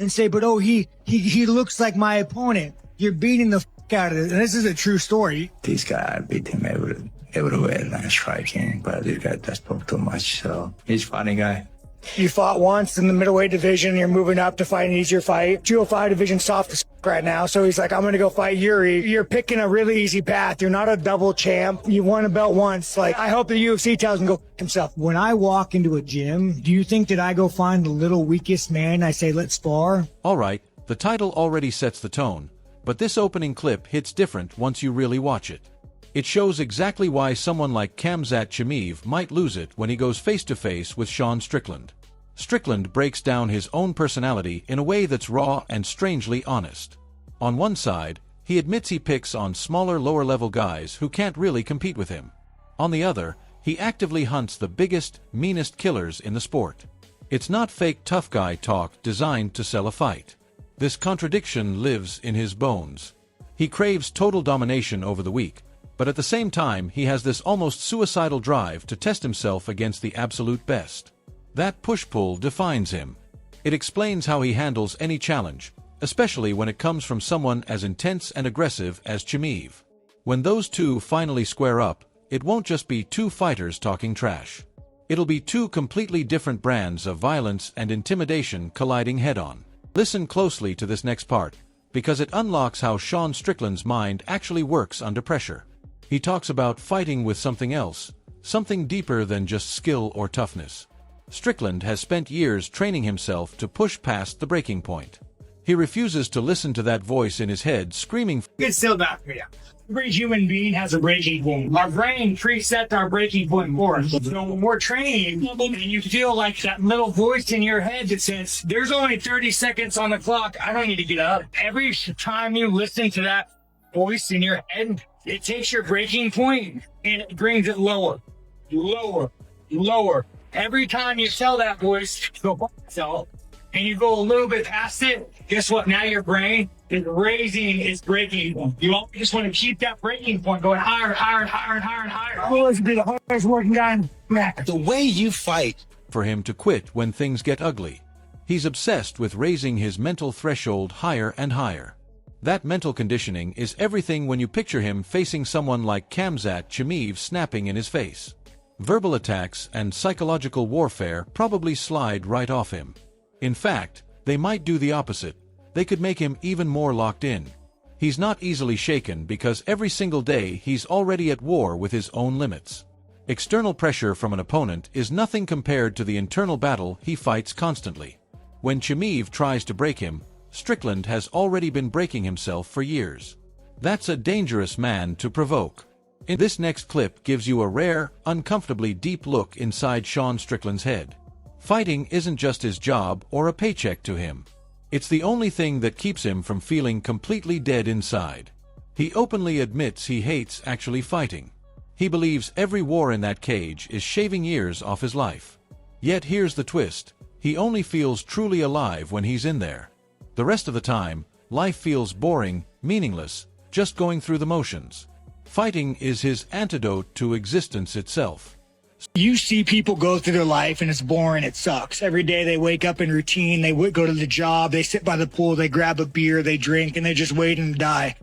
and say, but oh, he looks like my opponent. You're beating the out of it. And this is a true story. This guy, I beat him everywhere and striking, but this guy does talk too much, so he's a funny guy. You fought once in the middleweight division. You're moving up to fight an easier fight. 205 division soft as right now. So he's like, I'm going to go fight Yuri. You're picking a really easy path. You're not a double champ. You won a belt once. Like, I hope the UFC tells him to go himself. When I walk into a gym, do you think that I go find the little weakest man? I say, let's spar. All right, the title already sets the tone, but this opening clip hits different once you really watch it. It shows exactly why someone like Khamzat Chimaev might lose it when he goes face-to-face with Sean Strickland. Strickland breaks down his own personality in a way that's raw and strangely honest. On one side, he admits he picks on smaller, lower-level guys who can't really compete with him. On the other, he actively hunts the biggest, meanest killers in the sport. It's not fake tough guy talk designed to sell a fight. This contradiction lives in his bones. He craves total domination over the weak, but at the same time he has this almost suicidal drive to test himself against the absolute best. That push-pull defines him. It explains how he handles any challenge, especially when it comes from someone as intense and aggressive as Chimaev. When those two finally square up, it won't just be two fighters talking trash. It'll be two completely different brands of violence and intimidation colliding head-on. Listen closely to this next part, because it unlocks how Sean Strickland's mind actually works under pressure. He talks about fighting with something else, something deeper than just skill or toughness. Strickland has spent years training himself to push past the breaking point. He refuses to listen to that voice in his head screaming, It's still not for you. Every human being has a breaking point. Our brain presets our breaking point for us. So when we're training, and you feel like that little voice in your head that says, there's only 30 seconds on the clock, I don't need to get up. Every time you listen to that voice in your head, it takes your breaking point and it brings it lower, lower, lower. Every time you tell that voice, go fuck yourself, and you go a little bit past it, guess what? Now your brain is raising its breaking point. You always just want to keep that breaking point going higher, higher, higher, and higher, and higher. I've always been the hardest working guy in the way you fight. For him to quit when things get ugly. He's obsessed with raising his mental threshold higher and higher. That mental conditioning is everything when you picture him facing someone like Khamzat Chimaev snapping in his face. Verbal attacks and psychological warfare probably slide right off him. In fact, they might do the opposite. They could make him even more locked in. He's not easily shaken because every single day he's already at war with his own limits. External pressure from an opponent is nothing compared to the internal battle he fights constantly. When Chimaev tries to break him, Strickland has already been breaking himself for years. That's a dangerous man to provoke. In this next clip gives you a rare, uncomfortably deep look inside Sean Strickland's head. Fighting isn't just his job or a paycheck to him. It's the only thing that keeps him from feeling completely dead inside. He openly admits he hates actually fighting. He believes every war in that cage is shaving years off his life. Yet here's the twist. He only feels truly alive when he's in there. The rest of the time, life feels boring, meaningless, just going through the motions. Fighting is his antidote to existence itself. You see people go through their life and it's boring, it sucks. Every day they wake up in routine, they go to the job, they sit by the pool, they grab a beer, they drink, and they just wait and die.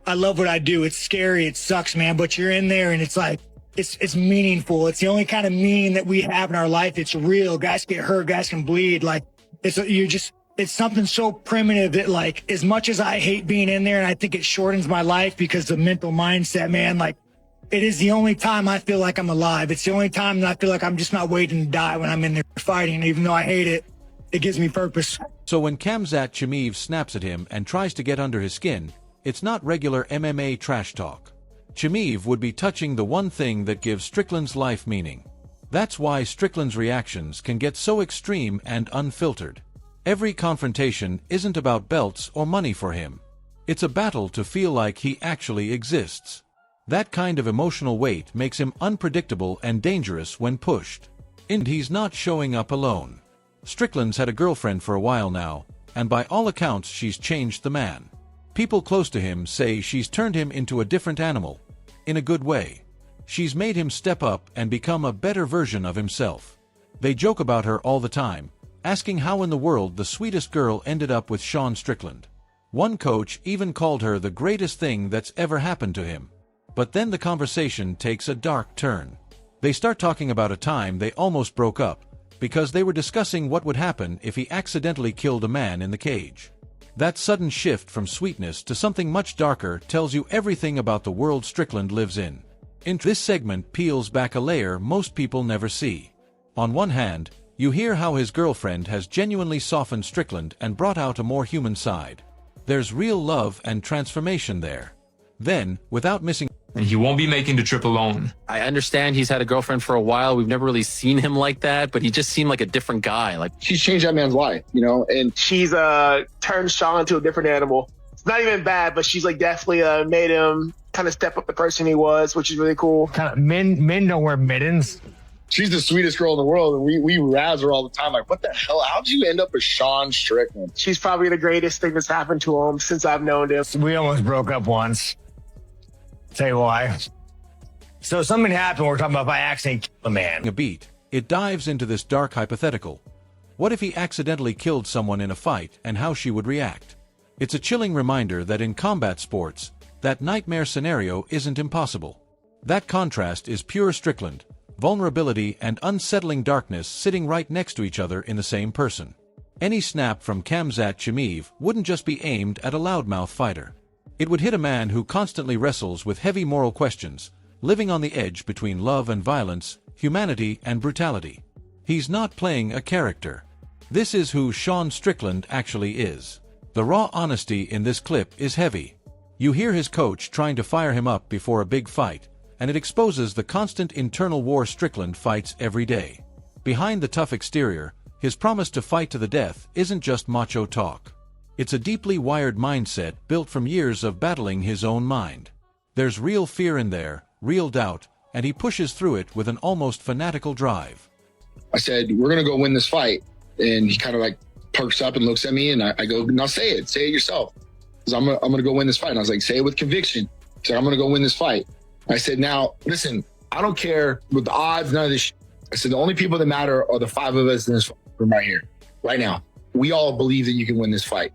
I love what I do. It's scary, it sucks, man, but you're in there and it's like, it's meaningful. It's the only kind of meaning that we have in our life. It's real. Guys get hurt, guys can bleed. Like, it's something so primitive that, like, as much as I hate being in there and I think it shortens my life because the mental mindset, man, like, it is the only time I feel like I'm alive. It's the only time that I feel like I'm just not waiting to die when I'm in there fighting. Even though I hate it, it gives me purpose. So when Khamzat Chimaev snaps at him and tries to get under his skin, it's not regular MMA trash talk. Chimaev would be touching the one thing that gives Strickland's life meaning. That's why Strickland's reactions can get so extreme and unfiltered. Every confrontation isn't about belts or money for him. It's a battle to feel like he actually exists. That kind of emotional weight makes him unpredictable and dangerous when pushed. And he's not showing up alone. Strickland's had a girlfriend for a while now, and by all accounts she's changed the man. People close to him say she's turned him into a different animal. In a good way. She's made him step up and become a better version of himself. They joke about her all the time, asking how in the world the sweetest girl ended up with Sean Strickland. One coach even called her the greatest thing that's ever happened to him. But then the conversation takes a dark turn. They start talking about a time they almost broke up, because they were discussing what would happen if he accidentally killed a man in the cage. That sudden shift from sweetness to something much darker tells you everything about the world Strickland lives in. This segment peels back a layer most people never see. On one hand, you hear how his girlfriend has genuinely softened Strickland and brought out a more human side. There's real love and transformation there. Then, without missing, and he won't be making the trip alone. I understand he's had a girlfriend for a while. We've never really seen him like that, but he just seemed like a different guy. Like, she's changed that man's life, you know, and she's turned Sean into a different animal. It's not even bad, but she's like definitely made him kind of step up the person he was, which is really cool. Kind of men don't wear mittens. She's the sweetest girl in the world, and we razz her all the time. Like, what the hell? How'd you end up with Sean Strickland? She's probably the greatest thing that's happened to him since I've known him. We almost broke up once. Tell you why. So something happened. We're talking about by accident killed a man. a beat, it dives into this dark hypothetical. What if he accidentally killed someone in a fight and how she would react? It's a chilling reminder that in combat sports, that nightmare scenario isn't impossible. That contrast is pure Strickland, vulnerability and unsettling darkness sitting right next to each other in the same person. Any snap from Khamzat Chimaev wouldn't just be aimed at a loudmouth fighter. It would hit a man who constantly wrestles with heavy moral questions, living on the edge between love and violence, humanity and brutality. He's not playing a character. This is who Sean Strickland actually is. The raw honesty in this clip is heavy. You hear his coach trying to fire him up before a big fight, and it exposes the constant internal war Strickland fights every day. Behind the tough exterior, his promise to fight to the death isn't just macho talk. It's a deeply wired mindset built from years of battling his own mind. There's real fear in there, real doubt, and he pushes through it with an almost fanatical drive. I said, we're going to go win this fight. And he kind of like perks up and looks at me, and I go, now say it yourself. Because I'm going to go win this fight. And I was like, say it with conviction. He said, I'm going to go win this fight. I said, now, listen, I don't care with the odds, none of this shit. I said, the only people that matter are the five of us in this room right here, right now. We all believe that you can win this fight.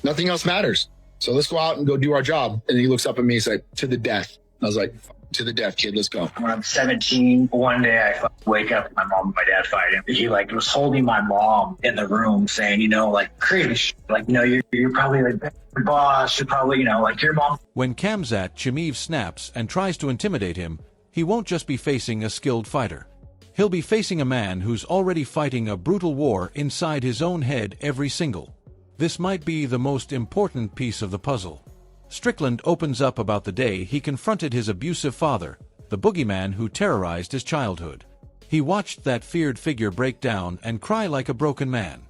Nothing else matters. So let's go out and go do our job. And he looks up at me, he's like, to the death. I was like, to the death, kid, let's go. When I'm 17, one day I wake up, my mom and my dad fighting. He like was holding my mom in the room saying, you know, like crazy shit. Like, no, you're probably like your boss. You're probably, you know, like your mom. When Khamzat Chimaev snaps and tries to intimidate him, he won't just be facing a skilled fighter. He'll be facing a man who's already fighting a brutal war inside his own head every single. This might be the most important piece of the puzzle. Strickland opens up about the day he confronted his abusive father, the boogeyman who terrorized his childhood. He watched that feared figure break down and cry like a broken man.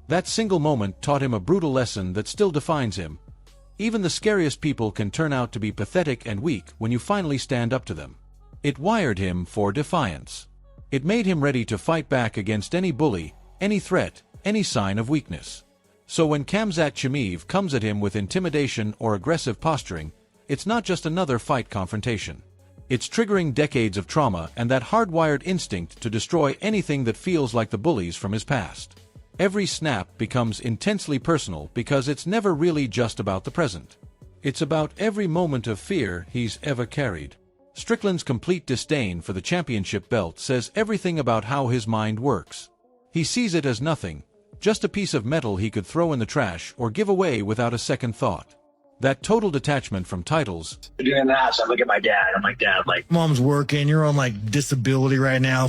That single moment taught him a brutal lesson that still defines him. Even the scariest people can turn out to be pathetic and weak when you finally stand up to them. It wired him for defiance. It made him ready to fight back against any bully, any threat, any sign of weakness. So when Khamzat Chimaev comes at him with intimidation or aggressive posturing, it's not just another fight confrontation. It's triggering decades of trauma and that hardwired instinct to destroy anything that feels like the bullies from his past. Every snap becomes intensely personal because it's never really just about the present. It's about every moment of fear he's ever carried. Strickland's complete disdain for the championship belt says everything about how his mind works. He sees it as nothing, just a piece of metal he could throw in the trash or give away without a second thought. That total detachment from titles. Doing that, so I look at my dad. I'm like, Dad, like, Mom's working. You're on like disability right now.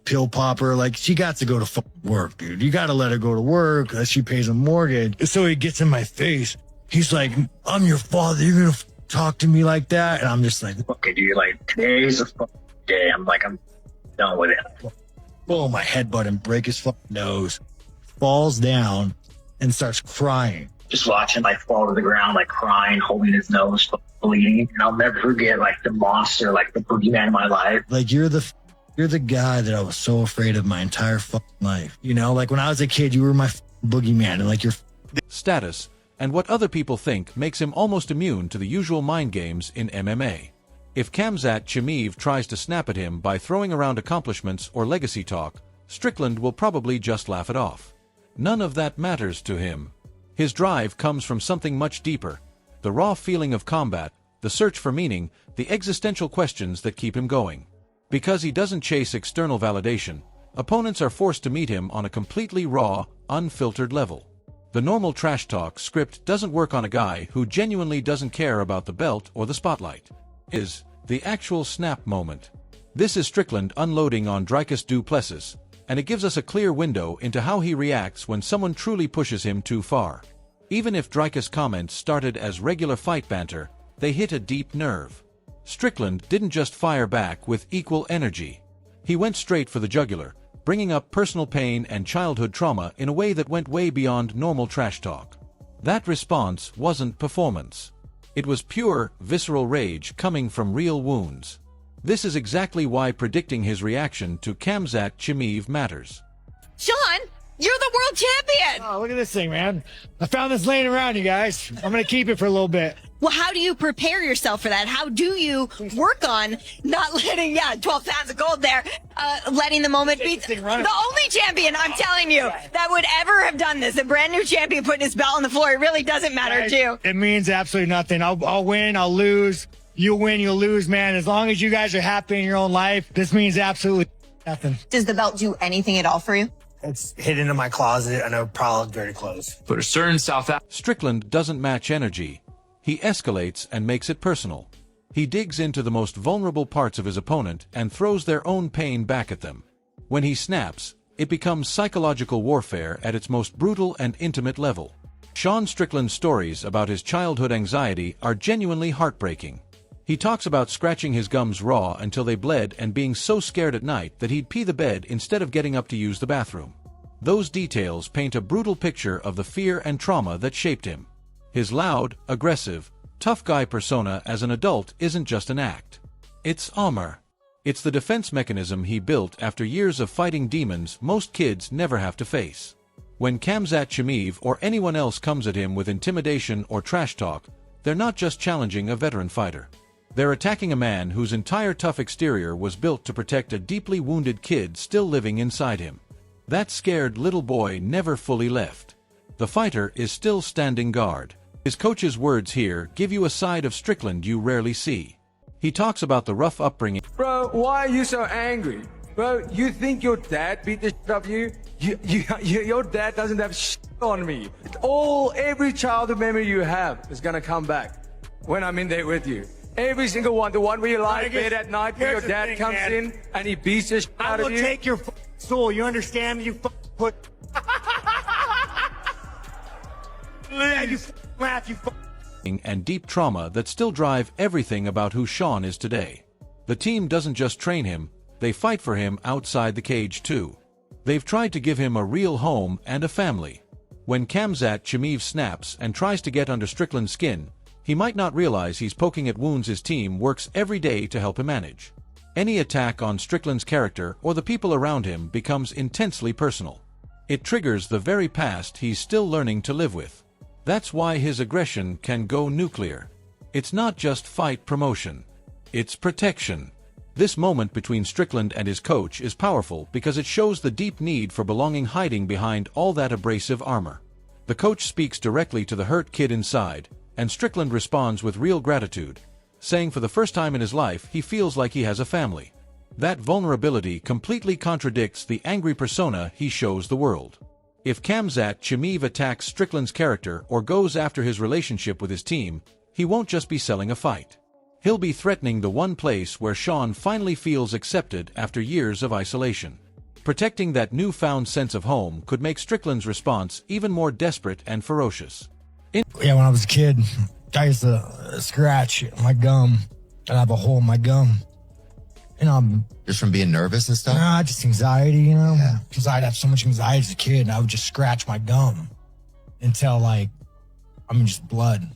Pill popper. Like, she got to go to work, dude. You got to let her go to work. She pays a mortgage. So he gets in my face. He's like, I'm your father. You're going to talk to me like that? And I'm just like, okay, dude, like, today's a day. I'm done with it. Pull my headbutt and break his nose. Falls down and starts crying. Just watching like fall to the ground, like crying, holding his nose, bleeding. And I'll never forget like the monster, like the boogeyman in my life. Like, you're the guy that I was so afraid of my entire life. You know, like when I was a kid, you were my boogeyman, and like your status and what other people think makes him almost immune to the usual mind games in MMA. If Khamzat Chimaev tries to snap at him by throwing around accomplishments or legacy talk, Strickland will probably just laugh it off. None of that matters to him. His drive comes from something much deeper: the raw feeling of combat, the search for meaning, the existential questions that keep him going. Because he doesn't chase external validation, opponents are forced to meet him on a completely raw, unfiltered level. The normal trash talk script doesn't work on a guy who genuinely doesn't care about the belt or the spotlight. Is the actual snap moment. This is Strickland unloading on Dricus du Plessis, and it gives us a clear window into how he reacts when someone truly pushes him too far. Even if Dricus' comments started as regular fight banter, they hit a deep nerve. Strickland didn't just fire back with equal energy. He went straight for the jugular, bringing up personal pain and childhood trauma in a way that went way beyond normal trash talk. That response wasn't performance. It was pure, visceral rage coming from real wounds. This is exactly why predicting his reaction to Khamzat Chimaev matters. Sean, you're the world champion! Oh, look at this thing, man. I found this laying around, you guys. I'm going to keep it for a little bit. Well, how do you prepare yourself for that? How do you work on not letting, 12 pounds of gold there, letting the moment be the only champion, I'm telling you, that would ever have done this. A brand new champion putting his belt on the floor, it really doesn't matter to you. It means absolutely nothing. I'll win, I'll lose. You'll win, you'll lose, man. As long as you guys are happy in your own life, this means absolutely nothing. Does the belt do anything at all for you? It's hidden in my closet and a pile of dirty clothes. But a certain Strickland doesn't match energy. He escalates and makes it personal. He digs into the most vulnerable parts of his opponent and throws their own pain back at them. When he snaps, it becomes psychological warfare at its most brutal and intimate level. Sean Strickland's stories about his childhood anxiety are genuinely heartbreaking. He talks about scratching his gums raw until they bled and being so scared at night that he'd pee the bed instead of getting up to use the bathroom. Those details paint a brutal picture of the fear and trauma that shaped him. His loud, aggressive, tough guy persona as an adult isn't just an act. It's armor. It's the defense mechanism he built after years of fighting demons most kids never have to face. When Khamzat Chimaev or anyone else comes at him with intimidation or trash talk, they're not just challenging a veteran fighter. They're attacking a man whose entire tough exterior was built to protect a deeply wounded kid still living inside him. That scared little boy never fully left. The fighter is still standing guard. His coach's words here give you a side of Strickland you rarely see. He talks about the rough upbringing. Bro, why are you so angry? Bro, you think your dad beat the shit out of you? Your dad doesn't have shit on me. Every childhood memory you have is gonna come back when I'm in there with you. Every single one, the one where you lie in bed at night where your dad comes in and he beats the shit out of you. I will take your soul, you understand? You put... you laugh, you and deep trauma that still drive everything about who Sean is today. The team doesn't just train him, they fight for him outside the cage too. They've tried to give him a real home and a family. When Khamzat Chimaev snaps and tries to get under Strickland's skin, he might not realize he's poking at wounds his team works every day to help him manage. Any attack on Strickland's character or the people around him becomes intensely personal. It triggers the very past he's still learning to live with. That's why his aggression can go nuclear. It's not just fight promotion. It's protection. This moment between Strickland and his coach is powerful because it shows the deep need for belonging hiding behind all that abrasive armor. The coach speaks directly to the hurt kid inside, and Strickland responds with real gratitude, saying for the first time in his life he feels like he has a family. That vulnerability completely contradicts the angry persona he shows the world. If Khamzat Chimaev attacks Strickland's character or goes after his relationship with his team, he won't just be selling a fight. He'll be threatening the one place where Sean finally feels accepted after years of isolation. Protecting that newfound sense of home could make Strickland's response even more desperate and ferocious. When I was a kid, I used to scratch my gum and I have a hole in my gum. Just from being nervous and stuff? Nah, just anxiety, because I'd have so much anxiety as a kid and I would just scratch my gum until just blood,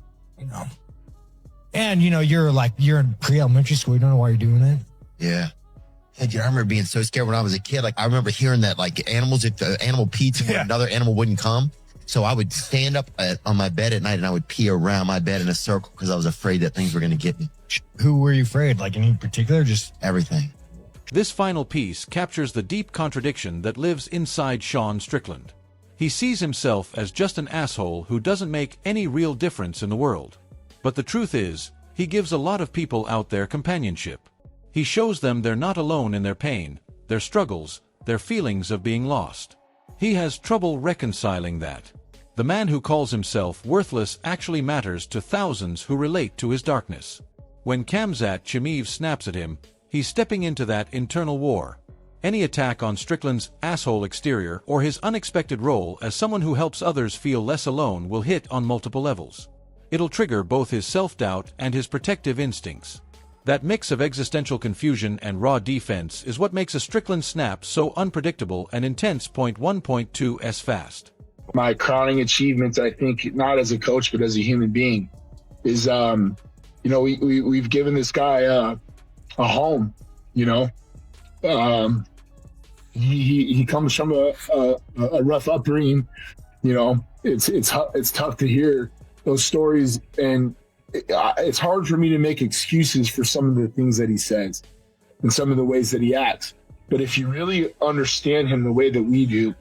And, you're in pre-elementary school, you don't know why you're doing it. Yeah. I remember being so scared when I was a kid. I remember hearing that animals, if the animal peed when another animal wouldn't come. So I would stand up on my bed at night and I would pee around my bed in a circle because I was afraid that things were going to get me. Who were you afraid? Any particular? Just everything. This final piece captures the deep contradiction that lives inside Sean Strickland. He sees himself as just an asshole who doesn't make any real difference in the world. But the truth is, he gives a lot of people out there companionship. He shows them they're not alone in their pain, their struggles, their feelings of being lost. He has trouble reconciling that. The man who calls himself worthless actually matters to thousands who relate to his darkness. When Khamzat Chimaev snaps at him, he's stepping into that internal war. Any attack on Strickland's asshole exterior or his unexpected role as someone who helps others feel less alone will hit on multiple levels. It'll trigger both his self-doubt and his protective instincts. That mix of existential confusion and raw defense is what makes a Strickland snap so unpredictable and intense. 1.2s fast. My crowning achievement, I think, not as a coach, but as a human being, is, we've given this guy a home, he comes from a rough upbringing, it's tough to hear those stories, and it's hard for me to make excuses for some of the things that he says and some of the ways that he acts. But if you really understand him the way that we do,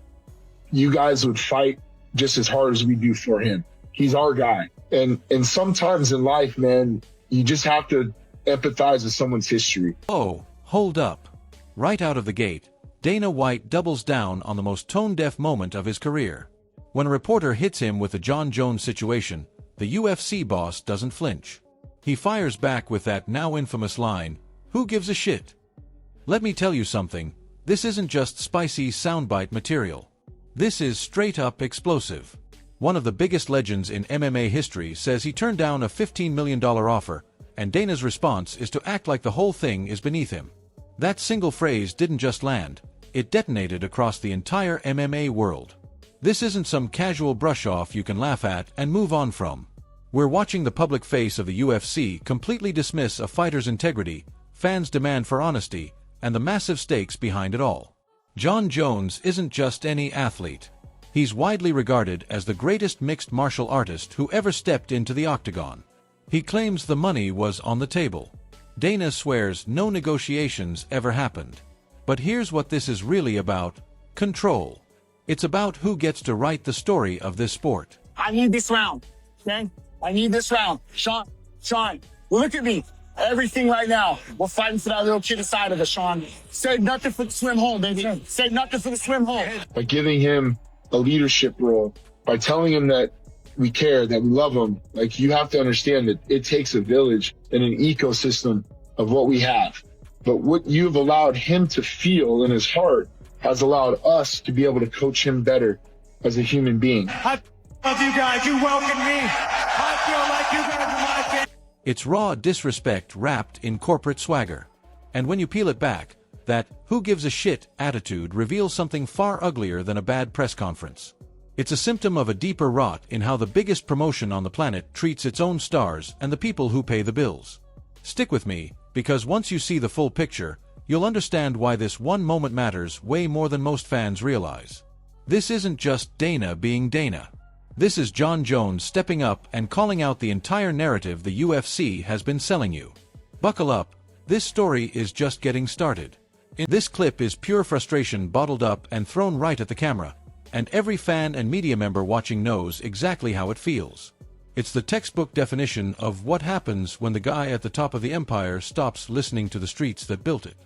you guys would fight just as hard as we do for him. He's our guy. And sometimes in life, man, you just have to empathize with someone's history. Oh, hold up. Right out of the gate, Dana White doubles down on the most tone-deaf moment of his career. When a reporter hits him with the John Jones situation, the UFC boss doesn't flinch. He fires back with that now infamous line, "Who gives a shit?" Let me tell you something, this isn't just spicy soundbite material. This is straight-up explosive. One of the biggest legends in MMA history says he turned down a $15 million offer, and Dana's response is to act like the whole thing is beneath him. That single phrase didn't just land, it detonated across the entire MMA world. This isn't some casual brush-off you can laugh at and move on from. We're watching the public face of the UFC completely dismiss a fighter's integrity, fans' demand for honesty, and the massive stakes behind it all. John Jones isn't just any athlete. He's widely regarded as the greatest mixed martial artist who ever stepped into the octagon. He claims the money was on the table. Dana swears no negotiations ever happened. But here's what this is really about: control. It's about who gets to write the story of this sport. I need this round, okay? I need this round. Sean, look at me. Everything right now. We're fighting for that little kid inside of us, Sean. Save nothing for the swim home, baby. Save nothing for the swim home. By giving him a leadership role, by telling him that we care, that we love him, like, you have to understand that it takes a village and an ecosystem of what we have. But what you've allowed him to feel in his heart has allowed us to be able to coach him better as a human being. I love you guys. You welcome me. I feel like you guys are my family. It's raw disrespect wrapped in corporate swagger. And when you peel it back, that "who gives a shit" attitude reveals something far uglier than a bad press conference. It's a symptom of a deeper rot in how the biggest promotion on the planet treats its own stars and the people who pay the bills. Stick with me, because once you see the full picture, you'll understand why this one moment matters way more than most fans realize. This isn't just Dana being Dana. This is John Jones stepping up and calling out the entire narrative the UFC has been selling you. Buckle up, this story is just getting started. This clip is pure frustration bottled up and thrown right at the camera, and every fan and media member watching knows exactly how it feels. It's the textbook definition of what happens when the guy at the top of the empire stops listening to the streets that built it.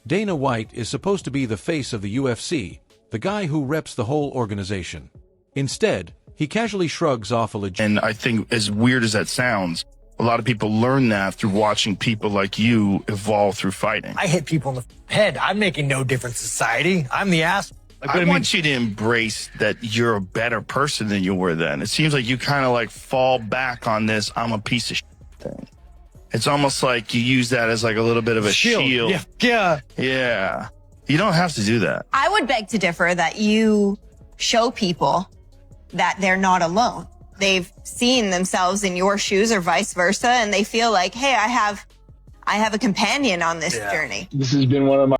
Dana White is supposed to be the face of the UFC, the guy who reps the whole organization. Instead, he casually shrugs off a legit. And I think, as weird as that sounds, a lot of people learn that through watching people like you evolve through fighting. I hit people in the head. I'm making no difference in society. I'm the ass. I want you to embrace that you're a better person than you were then. It seems like you kind of like fall back on this "I'm a piece of shit" thing. It's almost like you use that as like a little bit of a shield. Yeah. You don't have to do that. I would beg to differ that you show people that they're not alone. They've seen themselves in your shoes or vice versa, and they feel like, hey, I have a companion on this journey. This has been one of my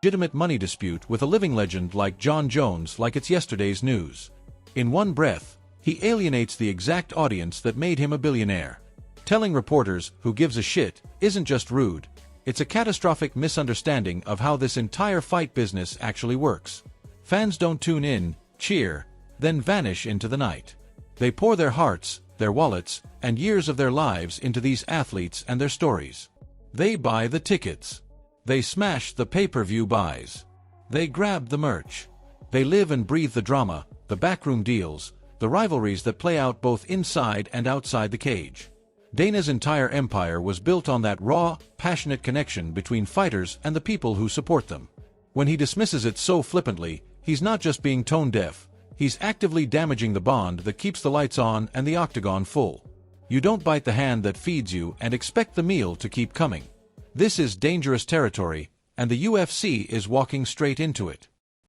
legitimate money dispute with a living legend like John Jones like it's yesterday's news. In one breath, he alienates the exact audience that made him a billionaire. Telling reporters "who gives a shit" isn't just rude, It's a catastrophic misunderstanding of how this entire fight business actually works. Fans don't tune in, cheer, then vanish into the night. They pour their hearts, their wallets, and years of their lives into these athletes and their stories. They buy the tickets. They smash the pay-per-view buys. They grab the merch. They live and breathe the drama, the backroom deals, the rivalries that play out both inside and outside the cage. Dana's entire empire was built on that raw, passionate connection between fighters and the people who support them. When he dismisses it so flippantly, he's not just being tone-deaf, he's actively damaging the bond that keeps the lights on and the octagon full. You don't bite the hand that feeds you and expect the meal to keep coming. This is dangerous territory, and the UFC is walking straight into it.